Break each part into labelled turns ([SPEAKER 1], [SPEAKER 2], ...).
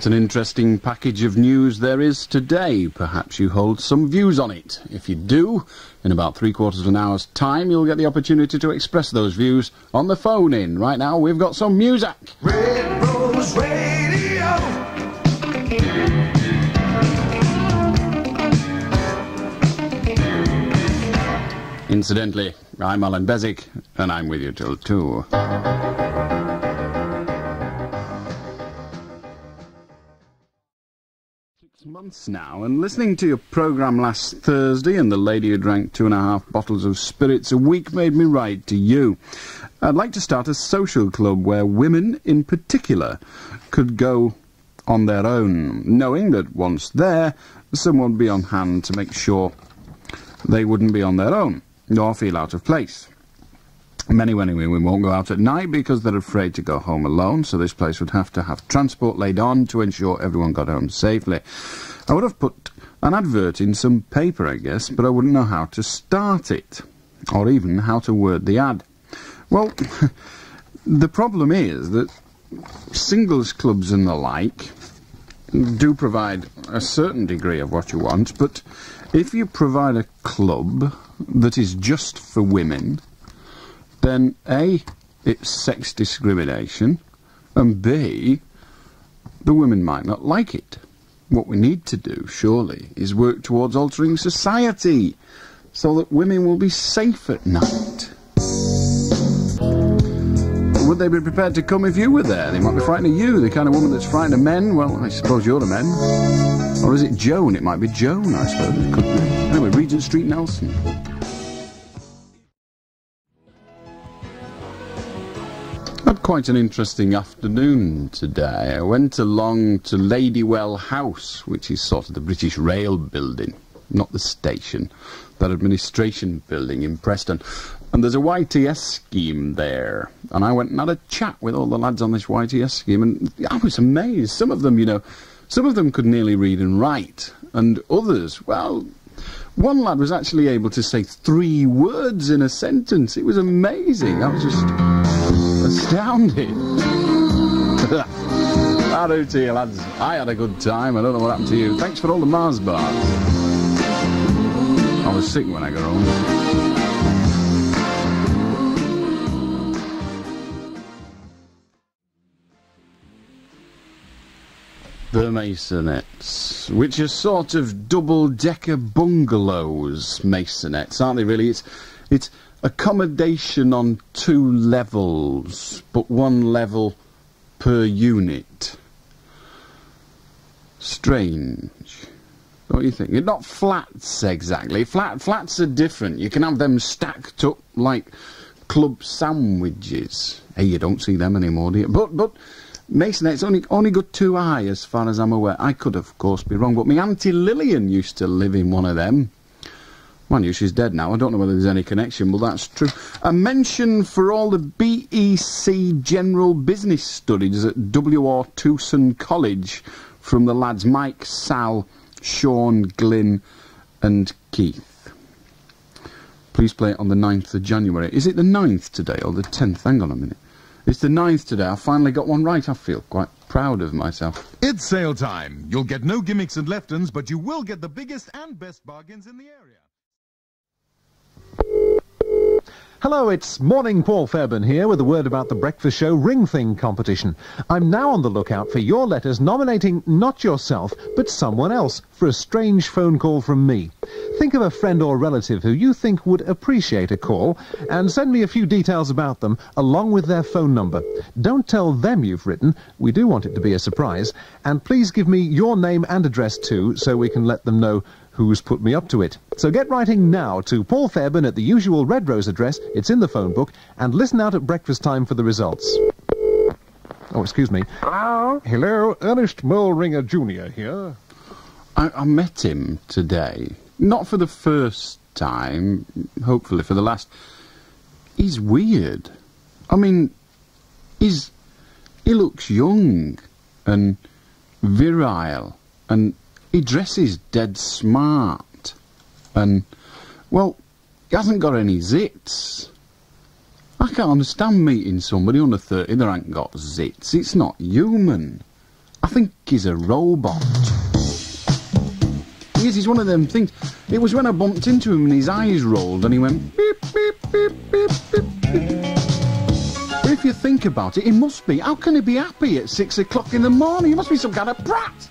[SPEAKER 1] What an interesting package of news there is today. Perhaps you hold some views on it. If you do, in about 3/4 of an hour's time, you'll get the opportunity to express those views on the phone in. Right now, we've got some music.
[SPEAKER 2] Red Rose Radio.
[SPEAKER 1] Incidentally, I'm Allan Beswick, and I'm with you till 2. 6 months now, and listening to your programme last Thursday and the lady who drank 2.5 bottles of spirits a week made me write to you. I'd like to start a social club where women, in particular, could go on their own, knowing that once there, someone would be on hand to make sure they wouldn't be on their own, nor feel out of place. Many women won't go out at night because they're afraid to go home alone, so this place would have to have transport laid on to ensure everyone got home safely. I would have put an advert in some paper, I guess, but I wouldn't know how to start it, or even how to word the ad. Well, the problem is that singles clubs and the like do provide a certain degree of what you want, but if you provide a club that is just for women, then A, it's sex discrimination, and B, the women might not like it. What we need to do, surely, is work towards altering society so that women will be safe at night. Would they be prepared to come if you were there? They might be frightened of you, the kind of woman that's frightened of men. Well, I suppose you're the men. Or is it Joan? It might be Joan, I suppose. It could be. Anyway, Regent Street, Nelson. Had quite an interesting afternoon today. I went along to Ladywell House, which is sort of the British Rail building, not the station, that administration building in Preston. And there's a YTS scheme there. And I went and had a chat with all the lads on this YTS scheme, and I was amazed. Some of them, some of them could nearly read and write, and others, well, one lad was actually able to say 3 words in a sentence. It was amazing. I was just astounded. How do to you, lads? I had a good time. I don't know what happened to you. Thanks for all the Mars bars. I was sick when I got home. The Maisonettes, which are sort of double-decker bungalows, Maisonettes, aren't they really? It's accommodation on 2 levels, but 1 level per unit. Strange, don't you think? They're not flats, exactly. Flats are different. You can have them stacked up like club sandwiches. Hey, you don't see them anymore, do you? But Masonettes only go 2 high, as far as I'm aware. I could, of course, be wrong, but my Auntie Lillian used to live in one of them. Mind you, she's dead now. I don't know whether there's any connection, but that's true. A mention for all the BEC General Business Studies at W.R. Towson College from the lads Mike, Sal, Sean, Glyn and Keith. Please play it on the 9th of January. Is it the 9th today or the 10th? Hang on a minute. It's the 9th today. I finally got one right. I feel quite proud of myself.
[SPEAKER 3] It's sale time. You'll get no gimmicks and left-ins, but you will get the biggest and best bargains in the area.
[SPEAKER 4] Hello, it's Morning Paul Fairbairn here with a word about the Breakfast Show Ring Thing competition. I'm now on the lookout for your letters nominating not yourself, but someone else for a strange phone call from me. Think of a friend or relative who you think would appreciate a call, and send me a few details about them, along with their phone number. Don't tell them you've written. We do want it to be a surprise. And please give me your name and address too, so we can let them know who's put me up to it. So get writing now to Paul Fairbairn at the usual Red Rose address, it's in the phone book, and listen out at breakfast time for the results. Oh, excuse me.
[SPEAKER 5] Hello?
[SPEAKER 4] Hello, Ernest Mulringer Jr. here.
[SPEAKER 1] I met him today. Not for the first time, hopefully for the last. He's weird. I mean, he looks young and virile, and he dresses dead smart, and, well, he hasn't got any zits. I can't understand meeting somebody under 30 that ain't got zits. It's not human. I think he's a robot. He is, he's one of them things. It was when I bumped into him and his eyes rolled and he went beep, beep, beep, beep, beep, beep. But if you think about it, he must be. How can he be happy at 6 o'clock in the morning? He must be some kind of prat.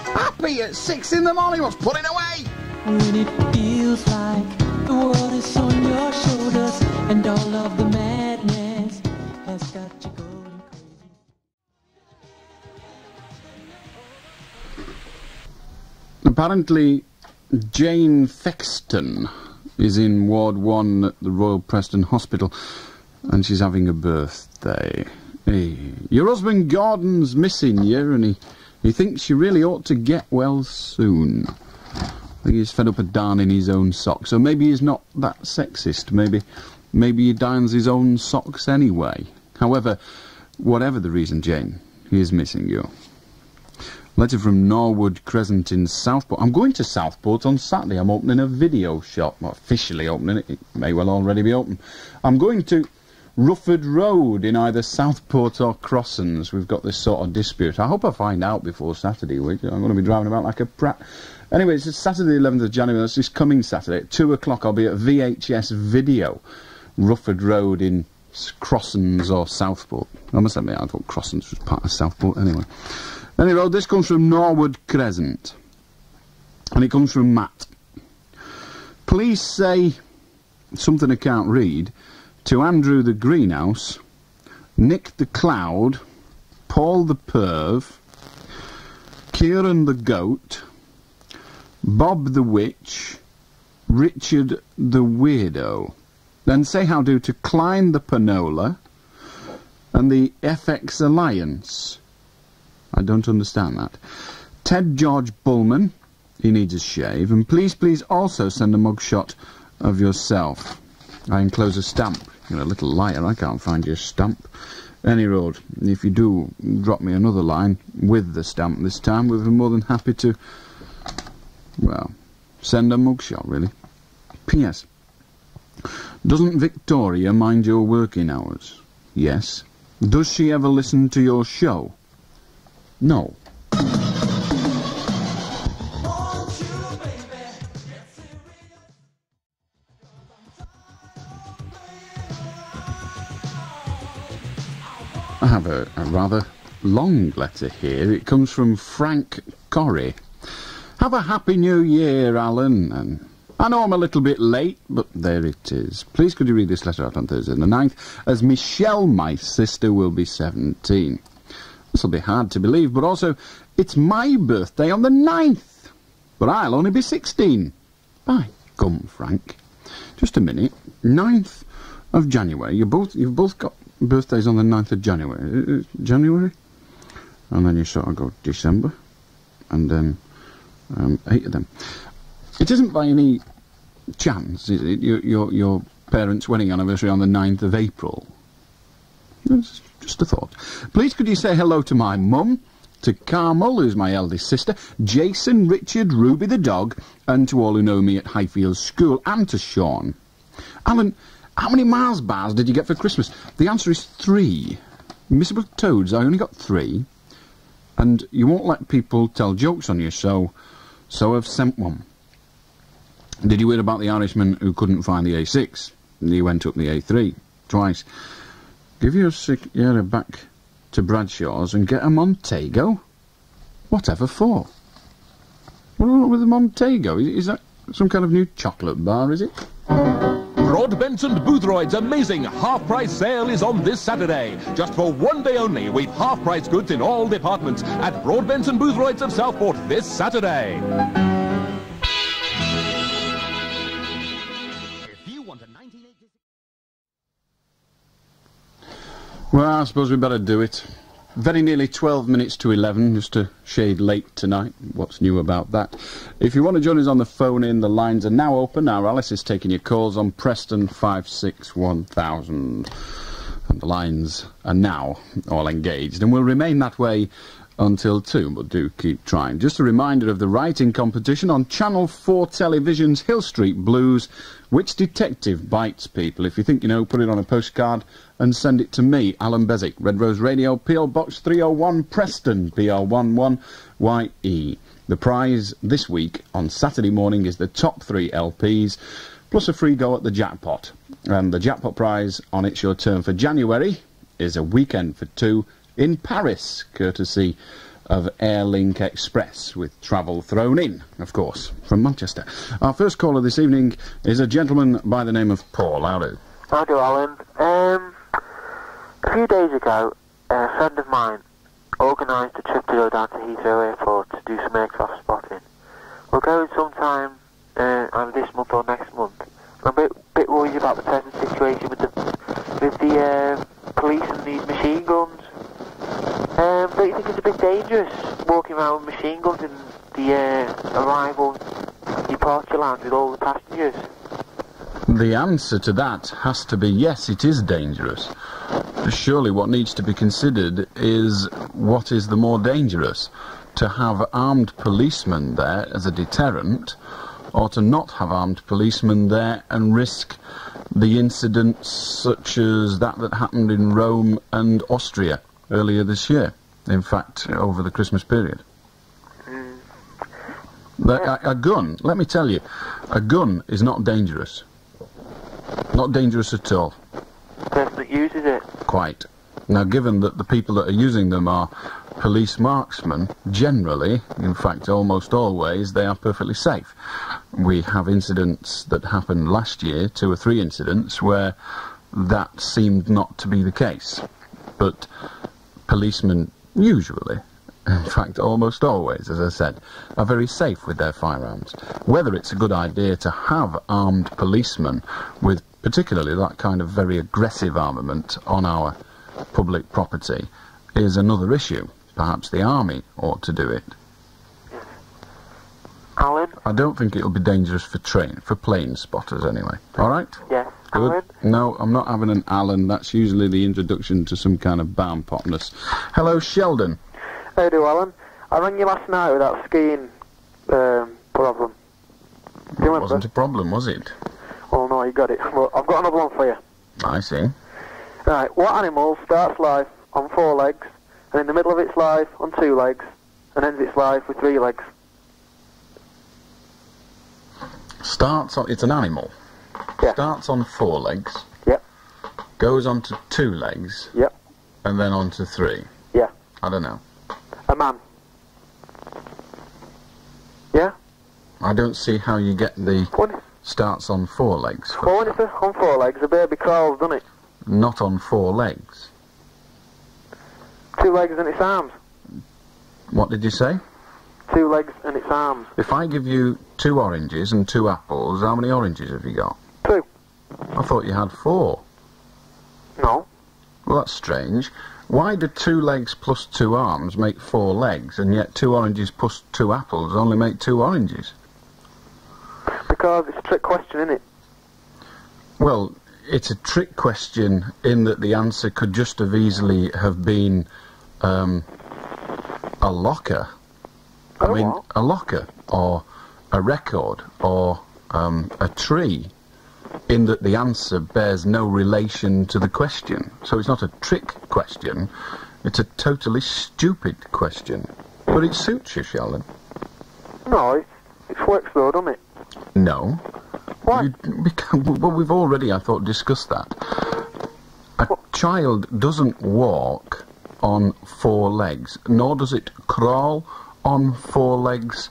[SPEAKER 1] Happy at 6 in the morning, what's pulling away?
[SPEAKER 5] When it feels like the world is on your shoulders and all of the madness has got you going crazy.
[SPEAKER 1] Apparently, Jane Thexton is in Ward 1 at the Royal Preston Hospital, and she's having a birthday. Hey, your husband Gordon's missing you, and he thinks you really ought to get well soon. I think he's fed up of darning his own socks, so maybe he's not that sexist. Maybe he darns his own socks anyway. However, whatever the reason, Jane, he is missing you. Letter from Norwood Crescent in Southport. I'm going to Southport on Saturday. I'm opening a video shop. Well, officially opening it. It may well already be open. I'm going to Rufford Road in either Southport or Crossens. We've got this sort of dispute. I hope I find out before Saturday week. I'm going to be driving about like a prat. Anyway, it's Saturday the 11th of January. That's this coming Saturday. At 2 o'clock I'll be at VHS Video, Rufford Road in Crossens or Southport. I must admit, I thought Crossens was part of Southport anyway. Anyway, this comes from Norwood Crescent. And it comes from Matt. Please say something I can't read to Andrew the Greenhouse, Nick the Cloud, Paul the Perv, Kieran the Goat, Bob the Witch, Richard the Weirdo. Then say how do to Klein the Panola and the FX Alliance. I don't understand that. Ted George Bullman, he needs a shave, and please also send a mugshot of yourself. I enclose a stamp. You're a little liar, I can't find your stamp. Any road, if you do drop me another line with the stamp this time, we'll be more than happy to, well, send a mugshot, really. P.S. Doesn't Victoria mind your working hours? Yes. Does she ever listen to your show? No. I have a rather long letter here. It comes from Frank Corrie. Have a happy new year, Alan. And I know I'm a little bit late, but there it is. Please could you read this letter out on Thursday the 9th, as Michelle, my sister, will be 17. This'll be hard to believe, but also, it's my birthday on the 9th. But I'll only be 16. By gum, Frank. Just a minute. 9th of January. You've both got birthdays on the 9th of January. January? And then you sort of go December. And then 8 of them. It isn't by any chance, is it? Your parents' wedding anniversary on the 9th of April. It's just a thought. Please could you say hello to my mum, to Carmel, who's my eldest sister, Jason, Richard, Ruby the dog, and to all who know me at Highfield School, and to Sean. Alan, how many Mars bars did you get for Christmas? The answer is 3. Miserable toads, I only got 3. And you won't let people tell jokes on you, so I've sent one. Did you hear about the Irishman who couldn't find the A6? He went up the A3 twice. Give your sick ear back to Bradshaw's and get a Montego? Whatever for? What's wrong with the Montego? Is that some kind of new chocolate bar, is it?
[SPEAKER 6] Broadbent and Boothroyd's amazing half-price sale is on this Saturday. Just for one day only, we've half-price goods in all departments at Broadbent and Boothroyd's of Southport this Saturday. If you want a 1980...
[SPEAKER 1] Well, I suppose we better do it. Very nearly 12 minutes to 11, just a shade late tonight. What's new about that? If you want to join us on the phone in, the lines are now open. Now Alice is taking your calls on Preston 561,000. And the lines are now all engaged and will remain that way until 2, but do keep trying. Just a reminder of the writing competition on Channel 4 Television's Hill Street Blues. Which detective bites people? If you think you know, put it on a postcard and send it to me, Allan Beswick, Red Rose Radio, P.O. Box 301, Preston, PR11YE. The prize this week on Saturday morning is the top 3 LPs, plus a free go at the jackpot. And the jackpot prize on It's Your Turn for January is a weekend for 2 in Paris, courtesy of Air Link Express, with travel thrown in, of course, from Manchester. Our first caller this evening is a gentleman by the name of Paul. Howdy.
[SPEAKER 7] Howdy, Alan. A few days ago, a friend of mine organised a trip to go down to Heathrow Airport to do some aircraft spotting. We're going sometime either this month or next month. I'm a bit worried about the present situation with the police and these machine guns. Don't you think it's a bit dangerous walking around with machine guns in the arrival and departure lounge with all the passengers?
[SPEAKER 1] The answer to that has to be yes, it is dangerous. Surely what needs to be considered is what is the more dangerous, to have armed policemen there as a deterrent, or to not have armed policemen there and risk the incidents such as that happened in Rome and Austria earlier this year, in fact, over the Christmas period. A gun, let me tell you, a gun is not dangerous. Not dangerous at all.
[SPEAKER 7] The person that uses it?
[SPEAKER 1] Quite. Now, given that the people that are using them are police marksmen, generally, in fact almost always, they are perfectly safe. We have incidents that happened last year, 2 or 3 incidents, where that seemed not to be the case. But policemen usually, in fact almost always, as I said, are very safe with their firearms. Whether it's a good idea to have armed policemen with particularly that kind of very aggressive armament on our public property is another issue. Perhaps the army ought to do it.
[SPEAKER 7] Alan?
[SPEAKER 1] I don't think it'll be dangerous for plane spotters anyway. All right?
[SPEAKER 7] Yes.
[SPEAKER 1] Good.
[SPEAKER 7] Alan?
[SPEAKER 1] No, I'm not having an Alan. That's usually the introduction to some kind of barn popness. Hello, Sheldon.
[SPEAKER 7] How do, Alan? I rang you last night with that skiing problem. Do you remember?
[SPEAKER 1] It wasn't a problem, was it?
[SPEAKER 7] Oh no, you got it. Well, I've got another one for you.
[SPEAKER 1] I see.
[SPEAKER 7] Right, what animal starts life on 4 legs, and in the middle of its life on 2 legs, and ends its life with 3 legs?
[SPEAKER 1] Starts on... It's an animal.
[SPEAKER 7] Yeah.
[SPEAKER 1] Starts on 4 legs.
[SPEAKER 7] Yep.
[SPEAKER 1] Goes on to 2 legs.
[SPEAKER 7] Yep.
[SPEAKER 1] And then on to 3.
[SPEAKER 7] Yeah.
[SPEAKER 1] I don't know.
[SPEAKER 7] A man. Yeah?
[SPEAKER 1] I don't see how you get the... Starts on 4 legs.
[SPEAKER 7] Well, when it's on 4 legs, a baby crawls, doesn't it?
[SPEAKER 1] Not on 4 legs.
[SPEAKER 7] 2 legs and its arms.
[SPEAKER 1] What did you say?
[SPEAKER 7] 2 legs and its arms.
[SPEAKER 1] If I give you 2 oranges and 2 apples, how many oranges have you got?
[SPEAKER 7] 2.
[SPEAKER 1] I thought you had 4.
[SPEAKER 7] No.
[SPEAKER 1] Well, that's strange. Why do 2 legs plus 2 arms make 4 legs, and yet 2 oranges plus 2 apples only make 2 oranges?
[SPEAKER 7] Because it's a trick question, isn't it?
[SPEAKER 1] Well, it's a trick question in that the answer could just have easily have been a locker.
[SPEAKER 7] What?
[SPEAKER 1] A locker, or a record, or a tree, in that the answer bears no relation to the question. So it's not a trick question, it's a totally stupid question. But it suits you, Sheldon.
[SPEAKER 7] No, it works though, doesn't it?
[SPEAKER 1] No.
[SPEAKER 7] Why?
[SPEAKER 1] Well, we've already, I thought, discussed that. A child doesn't walk on 4 legs, nor does it crawl on 4 legs.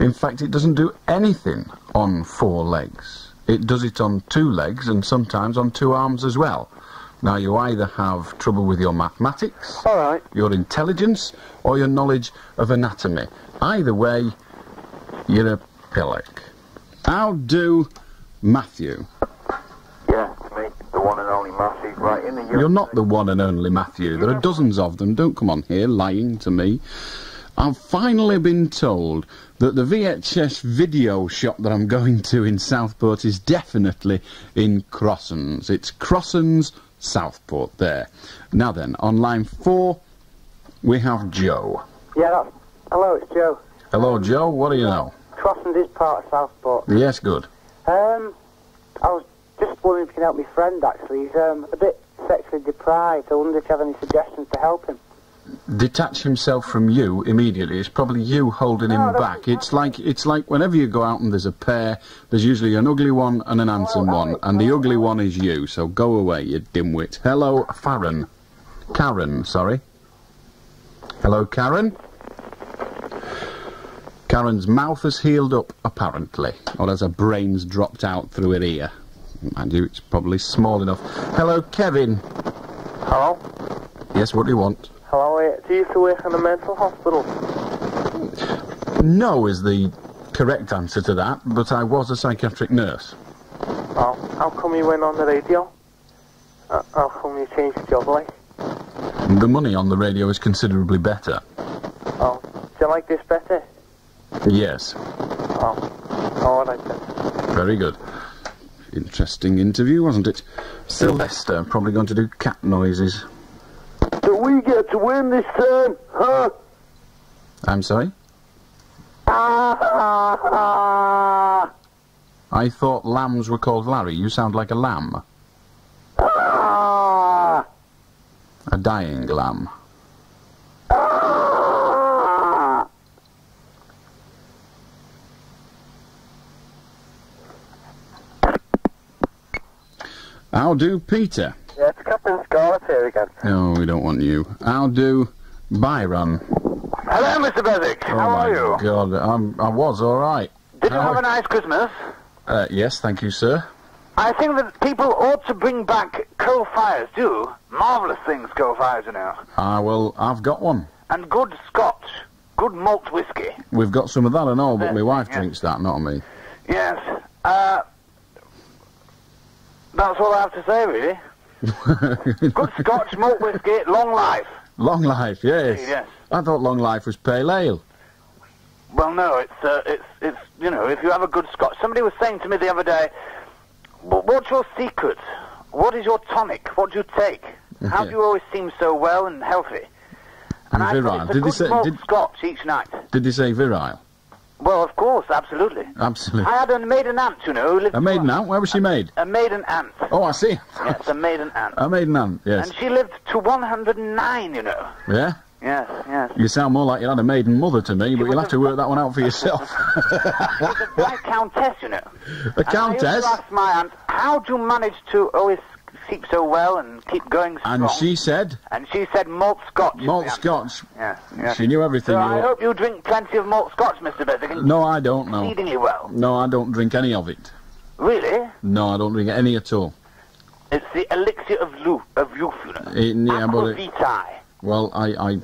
[SPEAKER 1] In fact, it doesn't do anything on 4 legs. It does it on 2 legs and sometimes on 2 arms as well. Now, you either have trouble with your mathematics,
[SPEAKER 7] All right.
[SPEAKER 1] your intelligence, or your knowledge of anatomy. Either way, you're a pillock. How do Matthew?
[SPEAKER 8] Yeah, it's me, the one and only Matthew, right in the...
[SPEAKER 1] You're not the one and only Matthew. There are dozens of them. Don't come on here lying to me. I've finally been told that the VHS video shop that I'm going to in Southport is definitely in Crossons. It's Crossons, Southport, there. Now then, on line 4, we have Joe.
[SPEAKER 9] Yeah, hello, it's Joe.
[SPEAKER 1] Hello, Joe. What do you know?
[SPEAKER 9] Crossing this part of Southport.
[SPEAKER 1] Yes, good.
[SPEAKER 9] I was just wondering if you can help my friend, actually. He's a bit sexually deprived. I wonder if you have any suggestions to help him.
[SPEAKER 1] Detach himself from you immediately. It's probably you holding him back. It's like whenever you go out and there's a pair, there's usually an ugly one and an handsome one, and the ugly one is you, so go away, you dimwit. Hello, Farron. Karen, sorry. Hello, Karen. Karen's mouth has healed up, apparently, or has her brains dropped out through her ear. Mind you, it's probably small enough. Hello, Kevin.
[SPEAKER 10] Hello?
[SPEAKER 1] Yes, what do you want?
[SPEAKER 10] Hello, do you used to work in a mental hospital?
[SPEAKER 1] No is the correct answer to that, but I was a psychiatric nurse.
[SPEAKER 10] Oh, how come you went on the radio? How come you changed your job, like?
[SPEAKER 1] The money on the radio is considerably better.
[SPEAKER 10] Oh, do you like this better?
[SPEAKER 1] Yes.
[SPEAKER 10] Oh, alright then.
[SPEAKER 1] Very good. Interesting interview, wasn't it? Sylvester, probably going to do cat noises.
[SPEAKER 11] Do we get to win this turn, huh?
[SPEAKER 1] I'm sorry? I thought lambs were called Larry. You sound like a lamb. A dying lamb. How do Peter?
[SPEAKER 10] Yeah, it's Captain Scarlet here again.
[SPEAKER 1] No, we don't want you. How do Byron?
[SPEAKER 8] Hello, Mr. Beswick. How are you?
[SPEAKER 1] Oh, my God, I was all right.
[SPEAKER 8] Did you have a nice Christmas?
[SPEAKER 1] Yes, thank you, sir.
[SPEAKER 8] I think that people ought to bring back coal fires, too. Marvellous things, coal fires, you know.
[SPEAKER 1] Well, I've got one.
[SPEAKER 8] And good Scotch. Good malt whiskey.
[SPEAKER 1] We've got some of that and all, but my wife drinks that, not me.
[SPEAKER 8] Yes. That's all I have to say, really. Good Scotch, malt whiskey, long life.
[SPEAKER 1] Long life, yes.
[SPEAKER 8] Yes.
[SPEAKER 1] I thought long life was pale ale.
[SPEAKER 8] Well, no, it's you know, if you have a good Scotch. Somebody was saying to me the other day, what's your secret? What is your tonic? What do you take? How do you always seem so well and healthy? And I thought it's a good malt Scotch each night.
[SPEAKER 1] Did they say virile?
[SPEAKER 8] Well, of course, absolutely.
[SPEAKER 1] Absolutely.
[SPEAKER 8] I had a maiden aunt, you know, who lived...
[SPEAKER 1] A maiden aunt? Where was she made?
[SPEAKER 8] A maiden aunt.
[SPEAKER 1] Oh, I see.
[SPEAKER 8] Yes, a maiden aunt.
[SPEAKER 1] A maiden aunt, yes.
[SPEAKER 8] And she lived to 109, you know.
[SPEAKER 1] Yeah?
[SPEAKER 8] Yes, yes.
[SPEAKER 1] You sound more like you had a maiden mother to me, but you'll have to work that one out for yourself.
[SPEAKER 8] She was a viscountess, you know.
[SPEAKER 1] A countess?
[SPEAKER 8] And I used to ask my aunt, how do you manage to always keep so well and keep going strong?
[SPEAKER 1] And she said?
[SPEAKER 8] And she said malt Scotch.
[SPEAKER 1] Malt Scotch.
[SPEAKER 8] Yeah, yeah.
[SPEAKER 1] She knew everything.
[SPEAKER 8] So I hope you drink plenty of malt Scotch, Mr. Beswick.
[SPEAKER 1] No, I don't, no.
[SPEAKER 8] Exceedingly well.
[SPEAKER 1] No, I don't drink any of it.
[SPEAKER 8] Really?
[SPEAKER 1] No, I don't drink any at all.
[SPEAKER 8] It's the elixir of youth, you know.
[SPEAKER 1] Yeah, but
[SPEAKER 8] vitae.
[SPEAKER 1] Well, I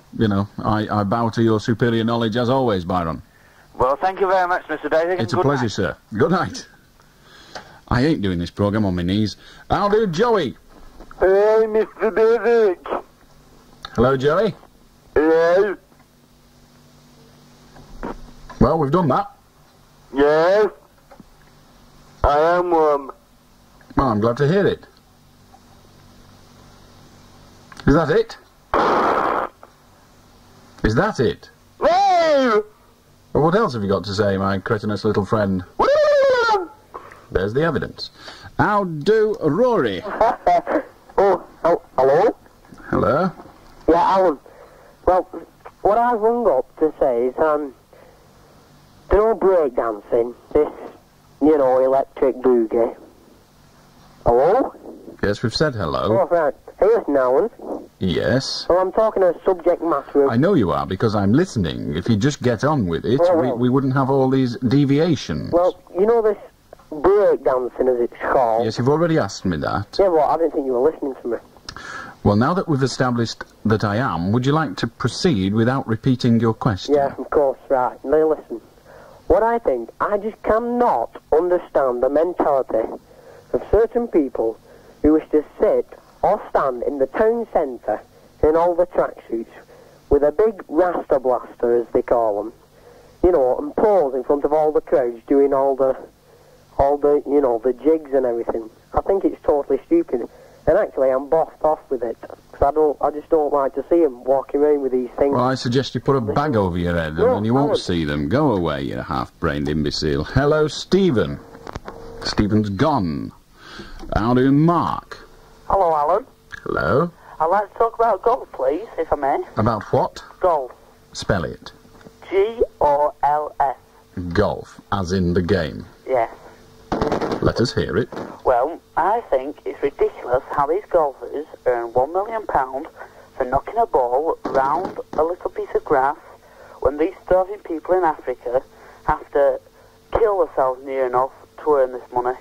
[SPEAKER 1] bow to your superior knowledge as always, Byron.
[SPEAKER 8] Well, thank you very much, Mr. Beswick.
[SPEAKER 1] It's a pleasure, sir. Good night. I ain't doing this programme on my knees. I'll do Joey.
[SPEAKER 11] Hey, Mr. Beswick.
[SPEAKER 1] Hello, Joey.
[SPEAKER 11] Hello.
[SPEAKER 1] Well, we've done that.
[SPEAKER 11] Yes. I am one.
[SPEAKER 1] Well, I'm glad to hear it. Is that it? Is that it?
[SPEAKER 11] No!
[SPEAKER 1] Well, what else have you got to say, my cretinous little friend? There's the evidence. How do Rory?
[SPEAKER 9] Hello?
[SPEAKER 1] Hello?
[SPEAKER 9] Yeah, Alan. Well, what I rung up to say is, you know, breakdancing, this, you know, electric boogie. Hello?
[SPEAKER 1] Yes, we've said hello.
[SPEAKER 9] Oh, right. Hey, listen, Alan.
[SPEAKER 1] Yes?
[SPEAKER 9] Well, I'm talking a subject matter of...
[SPEAKER 1] I know you are, because I'm listening. If you just get on with it, we wouldn't have all these deviations.
[SPEAKER 9] Well, you know this breakdancing, as it's called?
[SPEAKER 1] Yes, you've already asked me that.
[SPEAKER 9] Yeah, well, I didn't think you were listening to me.
[SPEAKER 1] Well, now that we've established that I am, would you like to proceed without repeating your question?
[SPEAKER 9] Yeah, of course, right. Now, listen. What I think, I just cannot understand the mentality of certain people who wish to sit or stand in the town centre in all the tracksuits with a big rasta blaster, as they call them, you know, and pose in front of all the crowds doing all the, you know, the jigs and everything. I think it's totally stupid. And actually, I'm bossed off with it. Because I just don't like to see them walking around with these things.
[SPEAKER 1] Well, I suggest you put a bag over your head, and then you won't see them. Go away, you half-brained imbecile. Hello, Stephen. Stephen's gone. How do you, Mark?
[SPEAKER 10] Hello, Alan.
[SPEAKER 1] Hello.
[SPEAKER 10] I'd like to talk about golf, please, if I may.
[SPEAKER 1] About what?
[SPEAKER 10] Golf.
[SPEAKER 1] Spell it.
[SPEAKER 10] G-O-L-F.
[SPEAKER 1] Golf, as in the game.
[SPEAKER 10] Yes.
[SPEAKER 1] Let us hear it.
[SPEAKER 10] Well, I think it's ridiculous how these golfers earn £1 million for knocking a ball round a little piece of grass when these starving people in Africa have to kill themselves near enough to earn this money.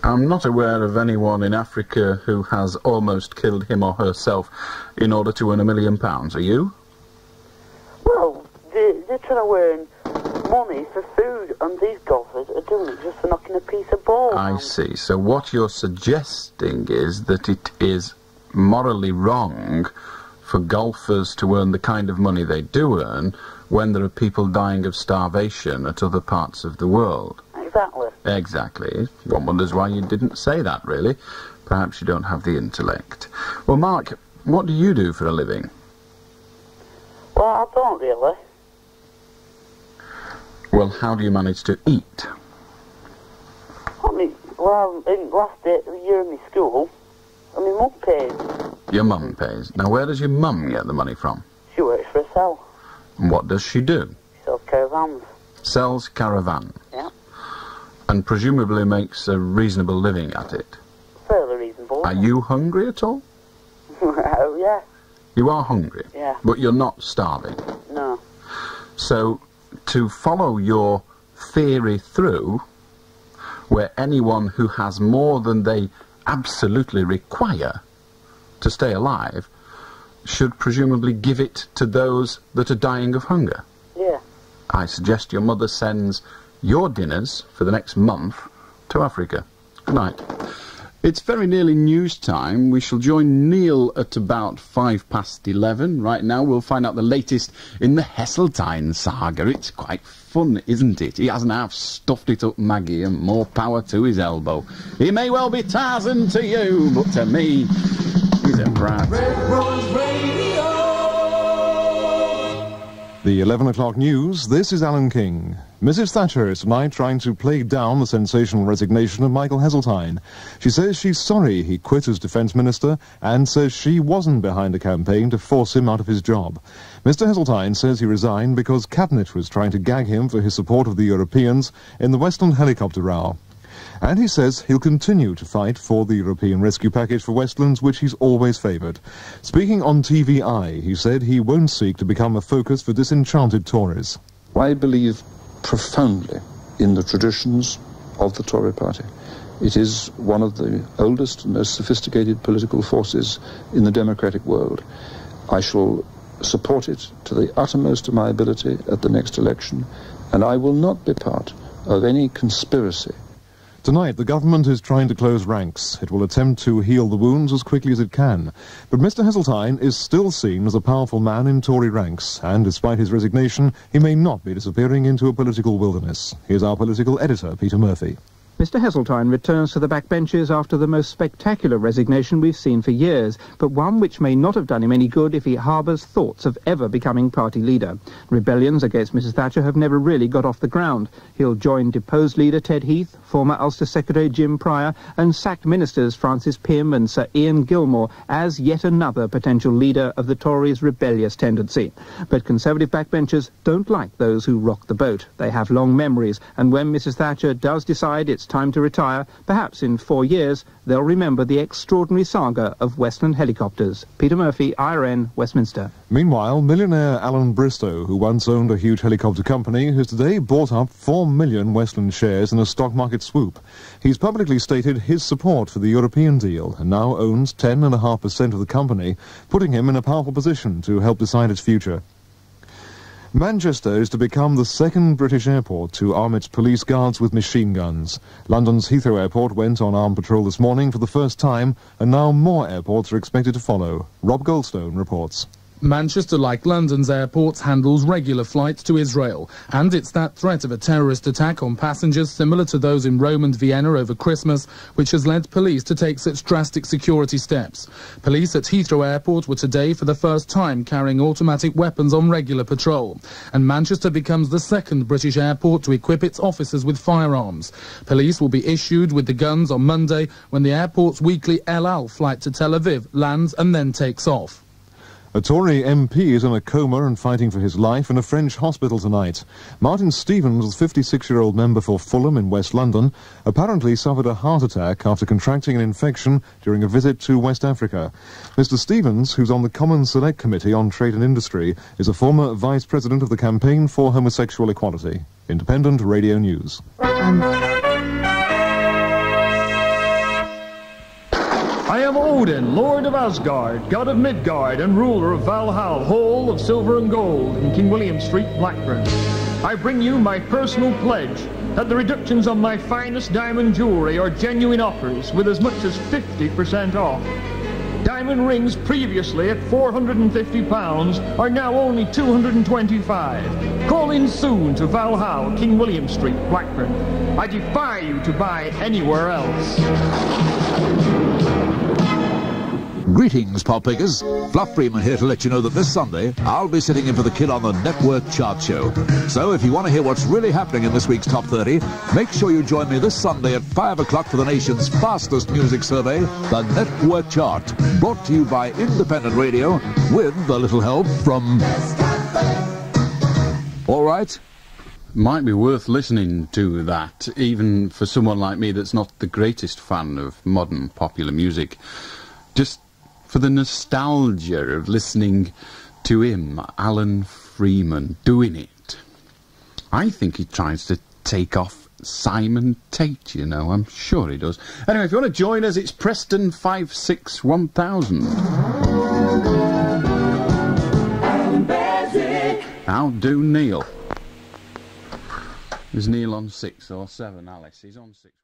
[SPEAKER 1] I'm not aware of anyone in Africa who has almost killed him or herself in order to earn £1 million. Are you?
[SPEAKER 10] Well, they're trying to earn money for food, and these golfers are doing it just for knocking a piece of ball.
[SPEAKER 1] I see. So what you're suggesting is that it is morally wrong for golfers to earn the kind of money they do earn when there are people dying of starvation at other parts of the world.
[SPEAKER 10] Exactly.
[SPEAKER 1] Exactly. One wonders why you didn't say that, really. Perhaps you don't have the intellect. Well, Mark, what do you do for a living?
[SPEAKER 10] Well, I don't really.
[SPEAKER 1] Well, how do you manage to eat?
[SPEAKER 10] I mean, well, in last year in my school, my mum pays.
[SPEAKER 1] Your mum pays. Now, where does your mum get the money from?
[SPEAKER 10] She works for herself.
[SPEAKER 1] And what does she do?
[SPEAKER 10] She sells caravans.
[SPEAKER 1] Sells caravans.
[SPEAKER 10] Yeah.
[SPEAKER 1] And presumably makes a reasonable living at it.
[SPEAKER 10] Fairly reasonable.
[SPEAKER 1] Are you hungry at all?
[SPEAKER 10] Oh, yeah.
[SPEAKER 1] You are hungry?
[SPEAKER 10] Yeah.
[SPEAKER 1] But you're not starving?
[SPEAKER 10] No.
[SPEAKER 1] So, to follow your theory through, where anyone who has more than they absolutely require to stay alive should presumably give it to those that are dying of hunger.
[SPEAKER 10] Yeah.
[SPEAKER 1] I suggest your mother sends your dinners for the next month to Africa. Good night. It's very nearly news time. We shall join Neil at about 11:05. Right now we'll find out the latest in the Heseltine saga. It's quite fun, isn't it? He hasn't half stuffed it up Maggie, and more power to his elbow. He may well be Tarzan to you, but to me, he's a prat.
[SPEAKER 2] Red Rose Radio.
[SPEAKER 4] The 11 o'clock news, this is Alan King. Mrs. Thatcher is tonight trying to play down the sensational resignation of Michael Heseltine. She says she's sorry he quit as Defence Minister and says she wasn't behind a campaign to force him out of his job. Mr. Heseltine says he resigned because Cabinet was trying to gag him for his support of the Europeans in the Westland helicopter row. And he says he'll continue to fight for the European rescue package for Westlands, which he's always favoured. Speaking on TVI, he said he won't seek to become a focus for disenchanted Tories.
[SPEAKER 12] I believe profoundly in the traditions of the Tory party. It is one of the oldest and most sophisticated political forces in the democratic world. I shall support it to the uttermost of my ability at the next election, and I will not be part of any conspiracy.
[SPEAKER 4] Tonight, the government is trying to close ranks. It will attempt to heal the wounds as quickly as it can. But Mr. Heseltine is still seen as a powerful man in Tory ranks, and despite his resignation, he may not be disappearing into a political wilderness. Here's our political editor, Peter Murphy.
[SPEAKER 13] Mr. Heseltine returns to the backbenches after the most spectacular resignation we've seen for years, but one which may not have done him any good if he harbours thoughts of ever becoming party leader. Rebellions against Mrs. Thatcher have never really got off the ground. He'll join deposed leader Ted Heath, former Ulster Secretary Jim Pryor, and sacked ministers Francis Pym and Sir Ian Gilmore as yet another potential leader of the Tories' rebellious tendency. But Conservative backbenchers don't like those who rock the boat. They have long memories, and when Mrs. Thatcher does decide it's time to retire, perhaps in 4 years, they'll remember the extraordinary saga of Westland helicopters. Peter Murphy, IRN, Westminster.
[SPEAKER 4] Meanwhile, millionaire Allan Beswick, who once owned a huge helicopter company, has today bought up 4 million Westland shares in a stock market swoop. He's publicly stated his support for the European deal and now owns 10.5% of the company, putting him in a powerful position to help decide its future. Manchester is to become the second British airport to arm its police guards with machine guns. London's Heathrow Airport went on armed patrol this morning for the first time, and now more airports are expected to follow. Rob Goldstone reports.
[SPEAKER 6] Manchester, like London's airports, handles regular flights to Israel, and it's that threat of a terrorist attack on passengers similar to those in Rome and Vienna over Christmas which has led police to take such drastic security steps. Police at Heathrow Airport were today for the first time carrying automatic weapons on regular patrol, and Manchester becomes the second British airport to equip its officers with firearms. Police will be issued with the guns on Monday when the airport's weekly El Al flight to Tel Aviv lands and then takes off.
[SPEAKER 4] A Tory MP is in a coma and fighting for his life in a French hospital tonight. Martin Stevens, the 56-year-old member for Fulham in West London, apparently suffered a heart attack after contracting an infection during a visit to West Africa. Mr. Stevens, who's on the Commons Select Committee on Trade and Industry, is a former vice president of the Campaign for Homosexual Equality. Independent Radio News.
[SPEAKER 14] I am Odin, Lord of Asgard, God of Midgard, and ruler of Valhalla, Hall of Silver and Gold, in King William Street, Blackburn. I bring you my personal pledge that the reductions on my finest diamond jewellery are genuine offers with as much as 50% off. Diamond rings previously at £450 are now only £225. Call in soon to Valhalla, King William Street, Blackburn. I defy you to buy anywhere else.
[SPEAKER 15] Greetings, pop pickers. Fluff Freeman here to let you know that this Sunday I'll be sitting in for the kid on the Network Chart Show. So if you want to hear what's really happening in this week's Top 30, make sure you join me this Sunday at 5 o'clock for the nation's fastest music survey, the Network Chart, brought to you by Independent Radio with a little help from... All right?
[SPEAKER 1] Might be worth listening to that, even for someone like me that's not the greatest fan of modern popular music. Just for the nostalgia of listening to him, Allan Freeman, doing it. I think he tries to take off Simon Tate, you know. I'm sure he does. Anyway, if you want to join us, it's Preston 561,000.
[SPEAKER 2] Allan Beswick.
[SPEAKER 1] How do Neil? Is Neil on 6 or 7, Alice? He's on 6.